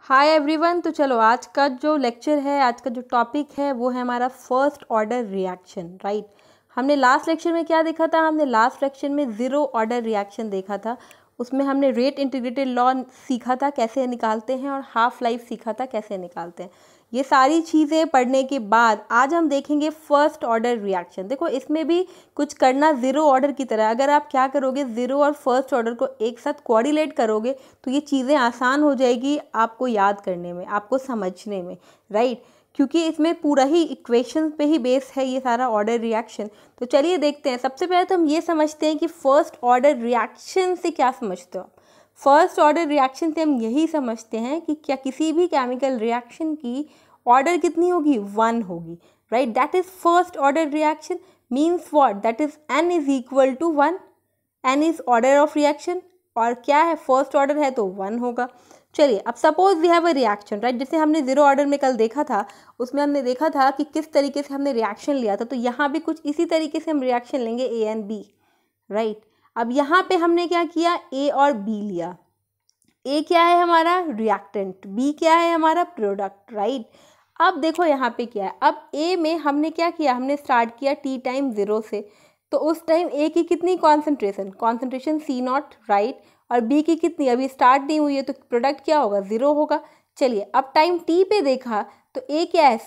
Hi everyone. तो चलो आज का जो लेक्चर है, आज का जो टॉपिक है वो है हमारा फर्स्ट ऑर्डर रिएक्शन, राइट। हमने लास्ट लेक्चर में क्या देखा था? हमने लास्ट लेक्चर में ज़ीरो ऑर्डर रिएक्शन देखा था। उसमें हमने रेट इंटीग्रेटेड लॉ सीखा था कैसे निकालते हैं, और हाफ लाइफ सीखा था कैसे निकालते हैं। ये सारी चीज़ें पढ़ने के बाद आज हम देखेंगे फर्स्ट ऑर्डर रिएक्शन। देखो इसमें भी कुछ करना ज़ीरो ऑर्डर की तरह। अगर आप क्या करोगे, ज़ीरो और फर्स्ट ऑर्डर को एक साथ कोऑर्डिनेट करोगे तो ये चीज़ें आसान हो जाएगी आपको याद करने में, आपको समझने में, राइट। क्योंकि इसमें पूरा ही इक्वेशन पे ही बेस है ये सारा ऑर्डर रिएक्शन। तो चलिए देखते हैं। सबसे पहले तो हम ये समझते हैं कि फर्स्ट ऑर्डर रिएक्शन से क्या समझते हो आप। फर्स्ट ऑर्डर रिएक्शन से हम यही समझते हैं कि क्या किसी भी केमिकल रिएक्शन की ऑर्डर कितनी होगी, 1 होगी, right. That is first order reaction. Means what? That is n is equal to 1। n is order of reaction, और क्या है, फर्स्ट ऑर्डर है तो 1 होगा। चलिए अब suppose we have a reaction, right. जैसे हमने ज़ीरो ऑर्डर में कल देखा था, उसमें हमने देखा था कि किस तरीके से हमने रिएक्शन लिया था। तो यहाँ भी कुछ इसी तरीके से हम रिएक्शन लेंगे A एंड B, राइट। अब यहाँ पे हमने क्या किया, A और B लिया। A क्या है हमारा रिएक्टेंट, B क्या है हमारा प्रोडक्ट, राइट। अब देखो यहाँ पे क्या है, अब A में हमने क्या किया, हमने स्टार्ट किया T टाइम 0 से। तो उस टाइम A की कितनी कॉन्सेंट्रेशन C0, राइट। और B की कितनी, अभी स्टार्ट नहीं हुई है, तो प्रोडक्ट क्या होगा, 0 होगा। चलिए अब टाइम T पे देखा तो A क्या है,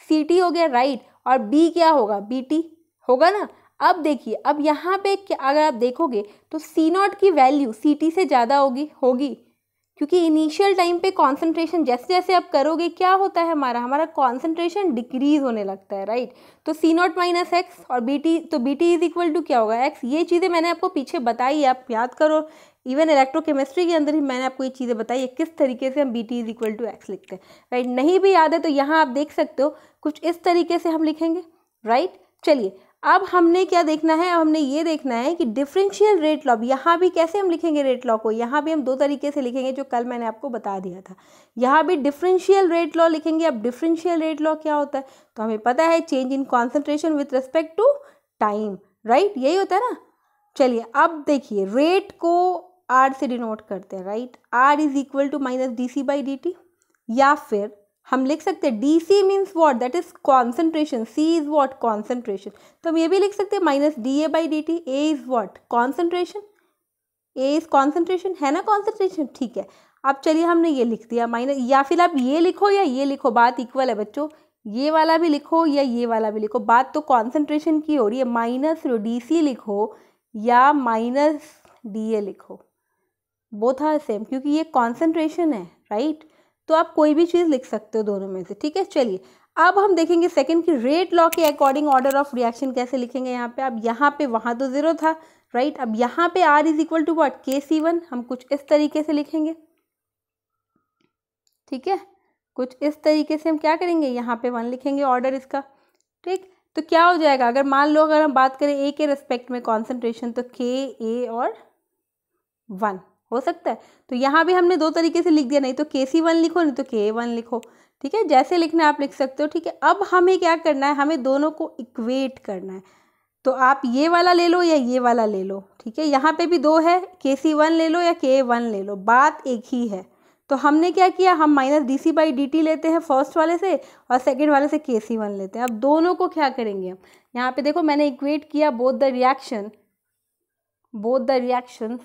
CT हो गया, राइट। और B क्या होगा, BT होगा ना। अब देखिए, अब यहाँ पे अगर आप देखोगे तो C0 की वैल्यू CT से ज़्यादा होगी, क्योंकि इनिशियल टाइम पे कॉन्सेंट्रेशन जैसे जैसे आप करोगे क्या होता है, हमारा कॉन्सेंट्रेशन डिक्रीज होने लगता है, राइट। तो C0 माइनस एक्स और BT, तो BT इज इक्वल टू क्या होगा, एक्स। ये चीज़ें मैंने आपको पीछे बताई है, आप याद करो। इवन इलेक्ट्रोकेमिस्ट्री के अंदर ही मैंने आपको ये चीज़ें बताई है किस तरीके से हम BT is equal to X लिखते हैं, राइट। नहीं भी याद है तो यहाँ आप देख सकते हो, कुछ इस तरीके से हम लिखेंगे, राइट। चलिए अब हमने क्या देखना है, अब हमने ये देखना है कि डिफरेंशियल रेट लॉ, यहाँ भी कैसे हम लिखेंगे रेट लॉ को। यहाँ भी हम दो तरीके से लिखेंगे जो कल मैंने आपको बता दिया था। यहाँ भी डिफरेंशियल रेट लॉ लिखेंगे। अब डिफरेंशियल रेट लॉ क्या होता है, तो हमें पता है change in concentration with respect to time, right, यही होता है ना। चलिए अब देखिए, रेट को R से डिनोट करते हैं, right. R is equal to minus DC/dt, या फिर हम लिख सकते हैं DC means what, that is concentration, C is what, concentration. तो हम ये भी लिख सकते हैं minus DA/dt, A is what, concentration, A is concentration, है ना, कॉन्सेंट्रेशन, ठीक है। अब चलिए हमने ये लिख दिया माइनस, या फिर आप ये लिखो या ये लिखो, बात इक्वल है बच्चों। ये वाला भी लिखो या ये वाला भी लिखो, बात तो कॉन्सेंट्रेशन की हो रही है। माइनस DC लिखो या माइनस DA लिखो, बोथ आर सेम, क्योंकि ये कॉन्सेंट्रेशन है, राइट। तो आप कोई भी चीज़ लिख सकते हो दोनों में से, ठीक है। चलिए अब हम देखेंगे सेकंड की रेट लॉ के अकॉर्डिंग ऑर्डर ऑफ रिएक्शन कैसे लिखेंगे यहाँ पे। अब यहाँ पे, वहाँ तो 0 था, राइट। अब यहाँ पे R is equal to what, KC1, हम कुछ इस तरीके से लिखेंगे, ठीक है। कुछ इस तरीके से हम क्या करेंगे, यहाँ पे 1 लिखेंगे ऑर्डर इसका, ठीक। तो क्या हो जाएगा, अगर मान लो अगर हम बात करें A के रिस्पेक्ट में कॉन्सेंट्रेशन, तो K, A और 1 हो सकता है। तो यहाँ भी हमने दो तरीके से लिख दिया, नहीं तो KC1 लिखो, नहीं तो KA1 लिखो, ठीक है। जैसे लिखना है आप लिख सकते हो, ठीक है। अब हमें क्या करना है, हमें दोनों को इक्वेट करना है। तो आप ये वाला ले लो या ये वाला ले लो, ठीक है। यहाँ पे भी 2 है, KC1 ले लो या KA1 ले लो, बात एक ही है। तो हमने क्या किया, हम माइनस DC/dt लेते हैं फर्स्ट वाले से, और सेकेंड वाले से KC1 लेते हैं। अब दोनों को क्या करेंगे हम, यहाँ पे देखो मैंने इक्वेट किया बोथ द रिएक्शंस।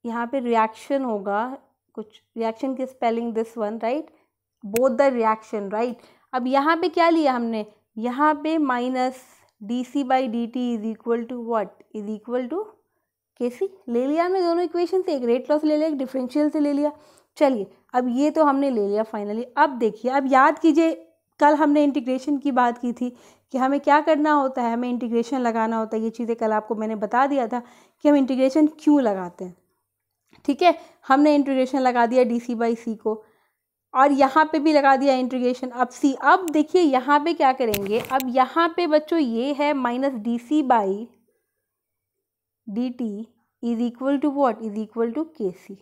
यहाँ पे रिएक्शन होगा, कुछ रिएक्शन की spelling this one, right, both the reaction, right. अब यहाँ पे क्या लिया हमने, यहाँ पे minus DC/dt is equal to what, is equal to KC ले लिया हमने दोनों इक्वेशन से, एक रेट लॉ से ले लिया, एक डिफरेंशियल से ले लिया। चलिए अब ये तो हमने ले लिया फाइनली। अब देखिए, अब याद कीजिए कल हमने इंटीग्रेशन की बात की थी कि हमें क्या करना होता है, हमें इंटीग्रेशन लगाना होता है। ये चीज़ें कल आपको मैंने बता दिया था कि हम इंटीग्रेशन क्यों लगाते हैं, ठीक है। हमने इंटीग्रेशन लगा दिया DC/C को, और यहाँ पे भी लगा दिया इंटीग्रेशन। अब C, अब देखिए यहाँ पे क्या करेंगे, अब यहाँ पे बच्चों ये है minus DC/dt is equal to what, is equal to KC,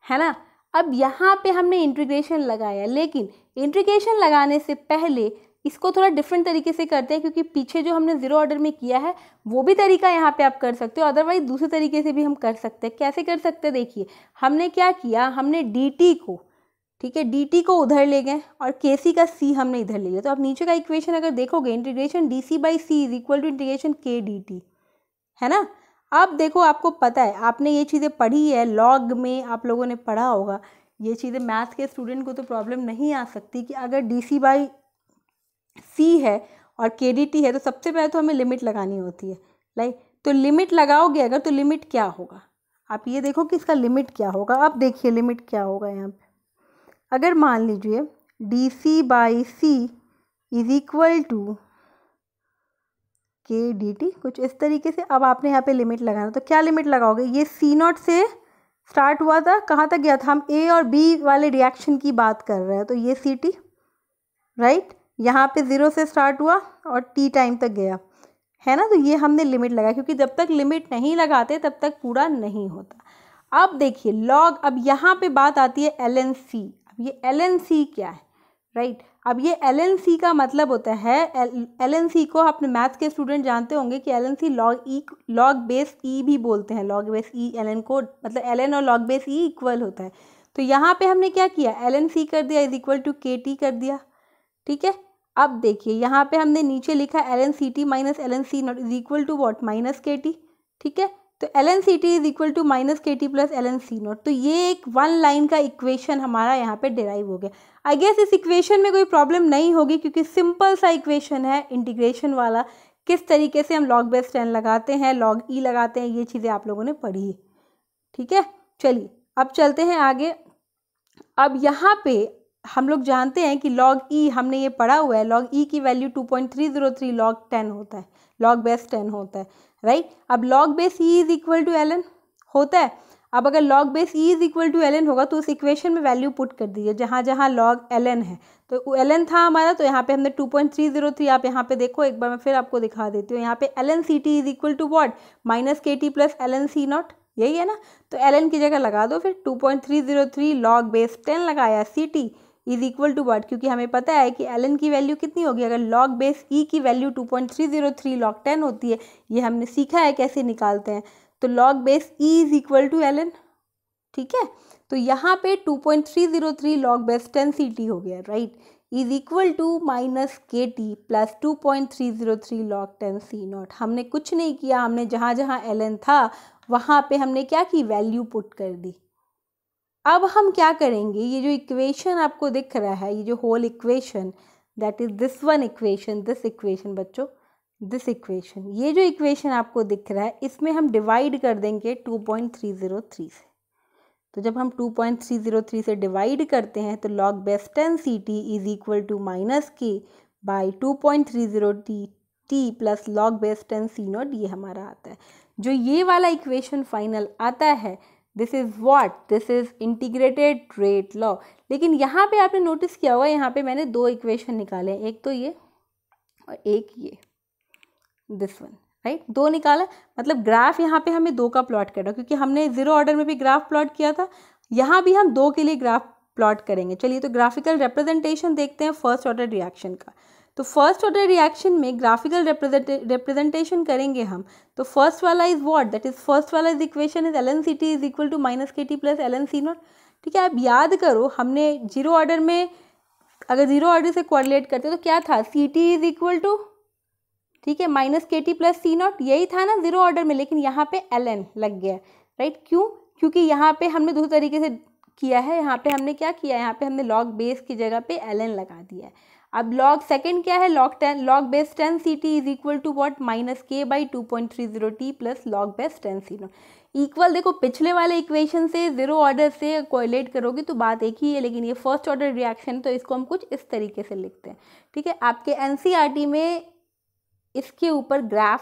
है ना। अब यहाँ पे हमने इंटीग्रेशन लगाया, लेकिन इंटीग्रेशन लगाने से पहले इसको थोड़ा डिफरेंट तरीके से करते हैं, क्योंकि पीछे जो हमने ज़ीरो ऑर्डर में किया है वो भी तरीका यहाँ पे आप कर सकते हो, अदरवाइज दूसरे तरीके से भी हम कर सकते हैं। कैसे कर सकते हैं, देखिए हमने क्या किया, हमने dt को ठीक है, dt को उधर ले गए और kc का c हमने इधर ले लिया। तो आप नीचे का इक्वेशन अगर देखोगे integration dc by C is equal to integration k dt, है ना। अब देखो आपको पता है, आपने ये चीज़ें पढ़ी है, लॉग में आप लोगों ने पढ़ा होगा ये चीज़ें। मैथ के स्टूडेंट को तो प्रॉब्लम नहीं आ सकती कि अगर dc बाई सी है और के डी टी है तो सबसे पहले तो हमें लिमिट लगानी होती है, लाइक। तो लिमिट लगाओगे अगर तो लिमिट क्या होगा, आप ये देखो कि इसका लिमिट क्या होगा। अब देखिए लिमिट क्या होगा यहाँ पे। अगर मान लीजिए D C by C is equal to K D T, कुछ इस तरीके से। अब आपने यहाँ पे लिमिट लगाना, तो क्या लिमिट लगाओगे, ये सी नॉट से स्टार्ट हुआ था, कहाँ तक गया था, हम ए और बी वाले रिएक्शन की बात कर रहे हैं, तो ये सी टी, राइट। यहाँ पे 0 से स्टार्ट हुआ और टी टाइम तक गया, है ना। तो ये हमने लिमिट लगाया, क्योंकि जब तक लिमिट नहीं लगाते तब तक पूरा नहीं होता। अब देखिए लॉग, अब यहाँ पे बात आती है एल एन सी। अब ये एल एन सी क्या है, राइट। अब ये एल एन सी का मतलब होता है, एल एन सी को अपने मैथ्स के स्टूडेंट जानते होंगे कि L N C log base E भी बोलते हैं, log base E L N को, मतलब एल एन और लॉग बेस ई इक्वल होता है। तो यहाँ पे हमने क्या किया, एल एन सी कर दिया इज इक्वल टू के टी कर दिया, ठीक है। अब देखिए यहाँ पे हमने नीचे लिखा L N C T minus L N C not is equal to what, minus K T, ठीक है। तो L N C T is equal to minus K T plus L N C not. तो ये एक one line का equation हमारा यहाँ पे डिराइव हो गया। आई गेस इस इक्वेशन में कोई प्रॉब्लम नहीं होगी, क्योंकि सिंपल सा इक्वेशन है इंटीग्रेशन वाला। किस तरीके से हम लॉग बेस 10 लगाते हैं, लॉग ई लगाते हैं, ये चीज़ें आप लोगों ने पढ़ी है, ठीक है। चलिए अब चलते हैं आगे। अब यहाँ पे हम लोग जानते हैं कि लॉग ई हमने ये पढ़ा हुआ है, लॉग ई की वैल्यू 2.303 लॉग 10 होता है, लॉग बेस 10 होता है, राइट। अब log base E is equal to L N होता है। अब अगर log base E is equal to L N होगा तो उस इक्वेशन में वैल्यू पुट कर दीजिए जहाँ जहाँ लॉग एल एन है। तो एल एन था हमारा, तो यहाँ पे हमने 2.303, आप यहाँ पे देखो एक बार मैं फिर आपको दिखा देती हूँ। यहाँ पे L N C T is equal to what, minus K T plus L N C not, यही है ना। तो एल एन की जगह लगा दो फिर 2.303 लॉग बेस 10 लगाया, C T is equal to what, क्योंकि हमें पता है कि एल एन की वैल्यू कितनी होगी, अगर लॉग बेस ई की वैल्यू 2.303 लॉग 10 होती है, ये हमने सीखा है कैसे निकालते हैं। तो log base E is equal to L N, ठीक है। तो यहाँ पे 2.303 लॉग बेस 10 सी टी हो गया, right, is equal to minus K T plus 2.303 log 10 C not. हमने कुछ नहीं किया, हमने जहाँ जहाँ एल एन था वहाँ पे हमने क्या की, वैल्यू पुट कर दी। अब हम क्या करेंगे, ये जो इक्वेशन आपको दिख रहा है, ये जो whole equation, that is this one equation, this equation बच्चों, दिस इक्वेशन, ये जो इक्वेशन आपको दिख रहा है इसमें हम डिवाइड कर देंगे 2.303 से। तो जब हम 2.303 से डिवाइड करते हैं तो log base 10 C T is equal to minus K by 2.30 T plus log base 10 C not, ये हमारा आता है। जो ये वाला इक्वेशन फाइनल आता है, this is what, this is integrated rate law. लेकिन यहाँ पे आपने नोटिस किया होगा, यहाँ पे मैंने दो इक्वेशन निकाले, एक तो ये और एक ये, दिस वन, राइट, दो निकाला। मतलब ग्राफ यहाँ पे हमें दो का प्लॉट करना, क्योंकि हमने जीरो ऑर्डर में भी ग्राफ प्लॉट किया था, यहाँ भी हम दो के लिए ग्राफ प्लॉट करेंगे। चलिए तो ग्राफिकल रिप्रेजेंटेशन देखते हैं फर्स्ट ऑर्डर रिएक्शन का। तो फर्स्ट ऑर्डर रिएक्शन में ग्राफिकल रिप्रेजेंटेशन करेंगे हम। तो फर्स्ट वाला is what, that is first वाला is equation is L N C T is equal to minus K T plus L N C not, ठीक है। आप याद करो हमने जीरो ऑर्डर में, अगर जीरो ऑर्डर से कोरिलेट करते तो क्या था, C T is equal to, ठीक है, minus K T plus C not, यही था ना जीरो ऑर्डर में। लेकिन यहाँ पे एल एन लग गया, राइट, क्यों, क्योंकि यहाँ पे हमने दूसरे तरीके से किया है। यहाँ पे हमने क्या किया, यहाँ पे हमने लॉग बेस की जगह पे एल एन लगा दिया है। अब लॉग सेकंड क्या है, log base 10 C T is equal to what, minus K by 2.30 T plus log base 10 C not equal. देखो पिछले वाले इक्वेशन से जीरो ऑर्डर से कोरिलेट करोगे तो बात एक ही है, लेकिन ये फर्स्ट ऑर्डर रिएक्शन, तो इसको हम कुछ इस तरीके से लिखते हैं, ठीक है। आपके एनसीईआरटी में इसके ऊपर ग्राफ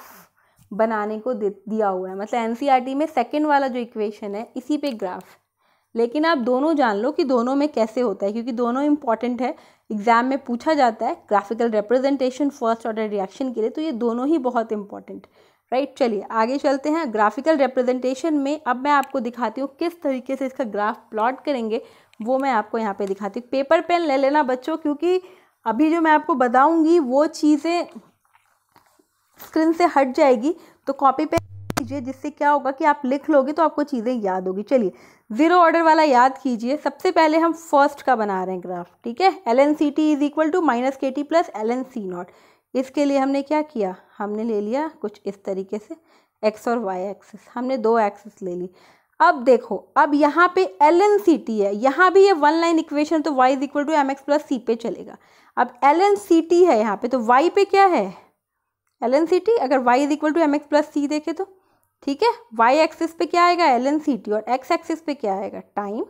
बनाने को दिया हुआ है, मतलब एनसीईआरटी में सेकंड वाला जो इक्वेशन है इसी पे ग्राफ। लेकिन आप दोनों जान लो कि दोनों में कैसे होता है, क्योंकि दोनों इंपॉर्टेंट है, एग्जाम में पूछा जाता है graphical representation first order reaction के लिए, तो ये दोनों ही बहुत इंपॉर्टेंट, राइट। चलिए आगे चलते हैं। ग्राफिकल रिप्रेजेंटेशन में अब मैं आपको दिखाती हूँ किस तरीके से इसका ग्राफ प्लॉट करेंगे, वो मैं आपको यहाँ पे दिखाती हूँ। पेपर पेन ले लेना बच्चों, क्योंकि अभी जो मैं आपको बताऊँगी वो चीज़ें स्क्रीन से हट जाएगी, तो कॉपी पे कीजिए, जिससे क्या होगा कि आप लिख लोगे तो आपको चीज़ें याद होगी। चलिए ज़ीरो ऑर्डर वाला याद कीजिए। सबसे पहले हम फर्स्ट का बना रहे हैं ग्राफ, ठीक है। ln CT is equal to minus KT plus ln C0। इसके लिए हमने क्या किया, हमने ले लिया कुछ इस तरीके से x और y एक्सिस, हमने दो एक्सिस ले ली। अब देखो, अब यहाँ पे ln CT है, यहाँ भी ये वन लाइन इक्वेशन, तो y is equal to mx plus c पे चलेगा। अब ln CT है यहाँ पे, तो y पे क्या है ln CT, अगर y is equal to mx plus c देखे तो, ठीक है। y एक्सिस पे क्या आएगा ln CT, और x एक्सिस पे क्या आएगा, टाइम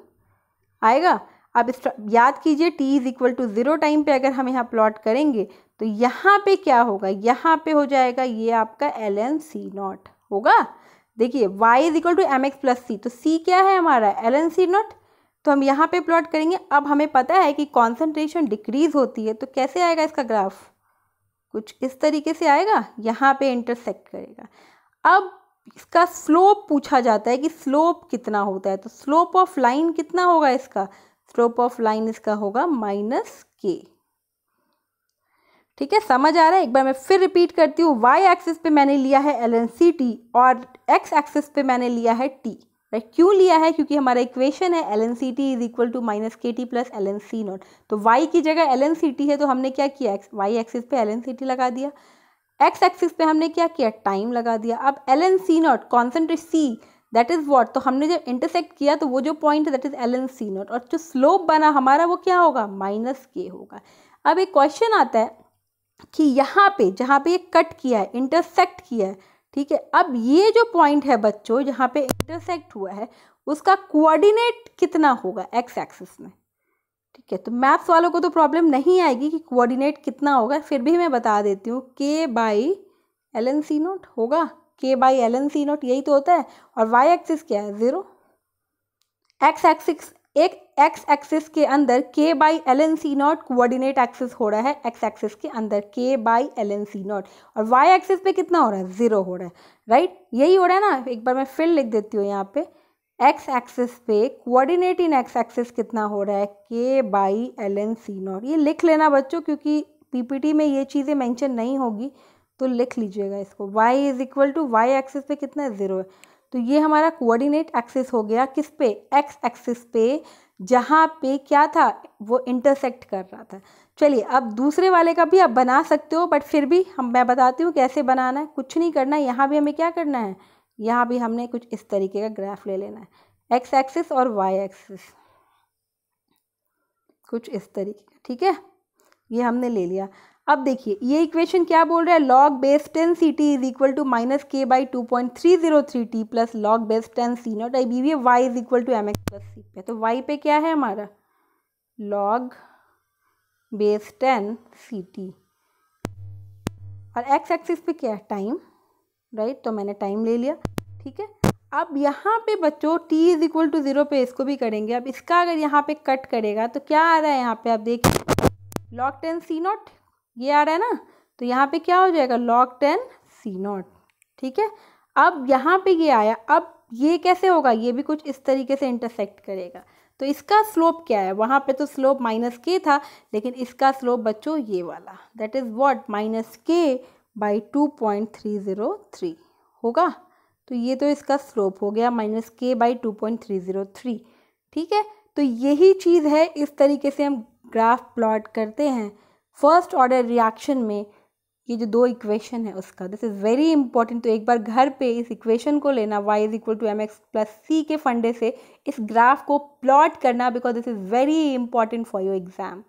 आएगा। अब याद कीजिए t is equal to 0 time पे अगर हम यहाँ प्लॉट करेंगे तो यहाँ पे क्या होगा, यहाँ पे हो जाएगा ये आपका ln C0 होगा। देखिए y is equal to mx plus c, तो c क्या है हमारा ln C0, तो हम यहाँ पे प्लॉट करेंगे। अब हमें पता है कि कॉन्सेंट्रेशन डिक्रीज होती है, तो कैसे आएगा इसका ग्राफ, कुछ इस तरीके से आएगा, यहाँ पे इंटरसेक्ट करेगा। अब इसका स्लोप पूछा जाता है कि स्लोप कितना होता है, तो स्लोप ऑफ लाइन कितना होगा इसका, स्लोप ऑफ लाइन इसका होगा -k, ठीक है। समझ आ रहा है, एक बार मैं फिर रिपीट करती हूँ। y एक्सिस पे मैंने लिया है ln CT और x एक्सिस पे मैंने लिया है t, राइट। क्यों लिया है, क्योंकि हमारा इक्वेशन है ln CT is equal to minus KT plus ln C0, तो y की जगह ln CT है तो हमने क्या किया, y एक्सिस पे ln CT लगा दिया, x एक्सिस पे हमने क्या किया, टाइम लगा दिया। अब ln C0 concentrate C that is what, तो हमने जब इंटरसेक्ट किया तो वो जो पॉइंट है दैट इज ln C0, और जो स्लोप बना हमारा वो क्या होगा, -k होगा। अब एक क्वेश्चन आता है कि यहाँ पे जहाँ पे ये कट किया है, इंटरसेक्ट किया है, ठीक है। अब ये जो पॉइंट है बच्चों जहाँ पे इंटरसेक्ट हुआ है उसका कोऑर्डिनेट कितना होगा x एक्सिस में, ठीक है। तो मैथ्स वालों को तो प्रॉब्लम नहीं आएगी कि कोऑर्डिनेट कितना होगा, फिर भी मैं बता देती हूँ k बाई ln C0 होगा, k बाई ln C0 यही तो होता है। और y एक्सिस क्या है, 0। x एक्सिस, एक x एक्सिस के अंदर k by ln C0 coordinate axis हो रहा है, x एक्सिस के अंदर k बाई ln C0, और y एक्सिस पे कितना हो रहा है, 0 हो रहा है, राइट। यही हो रहा है ना, एक बार मैं फिर लिख देती हूँ यहाँ पे, x एक्सिस पे कोऑर्डिनेट इन x एक्सिस कितना हो रहा है, k बाई ln C0। ये लिख लेना बच्चों, क्योंकि पीपीटी में ये चीज़ें मेंशन नहीं होगी, तो लिख लीजिएगा इसको। y is equal to y axis पे कितना है, 0 है, तो ये हमारा कोऑर्डिनेट एक्सिस हो गया किस पे, x एक्सिस पे, जहाँ पे क्या था, वो इंटरसेक्ट कर रहा था। चलिए अब दूसरे वाले का भी आप बना सकते हो, बट फिर भी मैं बताती हूँ कैसे बनाना है। कुछ नहीं करना है, यहाँ भी हमें क्या करना है, यहाँ भी हमने कुछ इस तरीके का ग्राफ ले लेना है, x एक्सिस और y एक्सिस कुछ इस तरीके का, ठीक है। ये हमने ले लिया। अब देखिए ये इक्वेशन क्या बोल रहा है, log base 10 CT is equal to -k by 2.303t plus log base 10 C0। अब ये y is equal to mx plus c पे, तो y पे क्या है हमारा, log बेस 10 CT, और x एक्सिस पे क्या है, टाइम, राइट। तो मैंने टाइम ले लिया, ठीक है। अब यहाँ पे बच्चों t इज इक्वल टू 0 पे इसको भी करेंगे। अब इसका अगर यहाँ पे कट करेगा तो क्या आ रहा है, यहाँ पे आप देखिए log 10 C0 ये आ रहा है ना, तो यहाँ पे क्या हो जाएगा, log 10 C0, ठीक है। अब यहाँ पे ये आया, अब ये कैसे होगा, ये भी कुछ इस तरीके से इंटरसेक्ट करेगा, तो इसका स्लोप क्या है, वहाँ पे तो स्लोप -k था, लेकिन इसका स्लोप बच्चों ये वाला, that is what, -k by 2.303 होगा। तो ये तो इसका स्लोप हो गया -k बाई 2.303, ठीक है। तो यही चीज़ है, इस तरीके से हम ग्राफ प्लॉट करते हैं फर्स्ट ऑर्डर रिएक्शन में। ये जो दो इक्वेशन है उसका, दिस इज़ वेरी इंपॉर्टेंट। तो एक बार घर पे इस इक्वेशन को लेना, y is equal to mx plus c के फंडे से इस ग्राफ को प्लॉट करना, because this is very important for your exam.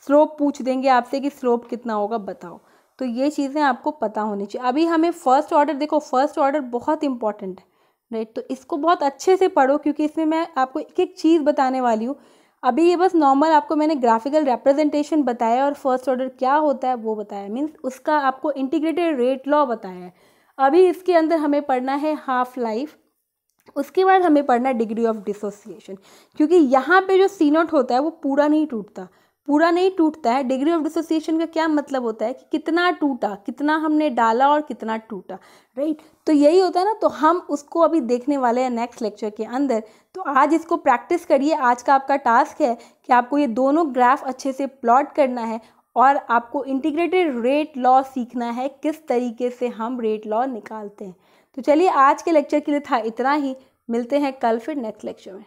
Slope पूछ देंगे आपसे कि स्लोप कितना होगा बताओ, तो ये चीज़ें आपको पता होनी चाहिए। अभी हमें फर्स्ट ऑर्डर, देखो फर्स्ट ऑर्डर बहुत इंपॉर्टेंट है, राइट। तो इसको बहुत अच्छे से पढ़ो, क्योंकि इसमें मैं आपको एक एक चीज़ बताने वाली हूँ। अभी ये बस नॉर्मल आपको मैंने ग्राफिकल रिप्रेजेंटेशन बताया और फर्स्ट ऑर्डर क्या होता है वो बताया, मीन्स उसका आपको इंटीग्रेटेड रेट लॉ बताया है। अभी इसके अंदर हमें पढ़ना है हाफ लाइफ, उसके बाद हमें पढ़ना है डिग्री ऑफ डिसोसिएशन, क्योंकि यहाँ पे जो C0 होता है वो पूरा नहीं टूटता है। डिग्री ऑफ डिसोसिएशन का क्या मतलब होता है कि कितना टूटा, कितना हमने डाला और कितना टूटा, राइट। तो यही होता है ना, तो हम उसको अभी देखने वाले हैं नेक्स्ट लेक्चर के अंदर। तो आज इसको प्रैक्टिस करिए। आज का आपका टास्क है कि आपको ये दोनों ग्राफ अच्छे से प्लॉट करना है और आपको इंटीग्रेटेड रेट लॉ सीखना है, किस तरीके से हम रेट लॉ निकालते हैं। तो चलिए आज के लेक्चर के लिए था इतना ही, मिलते हैं कल फिर नेक्स्ट लेक्चर में।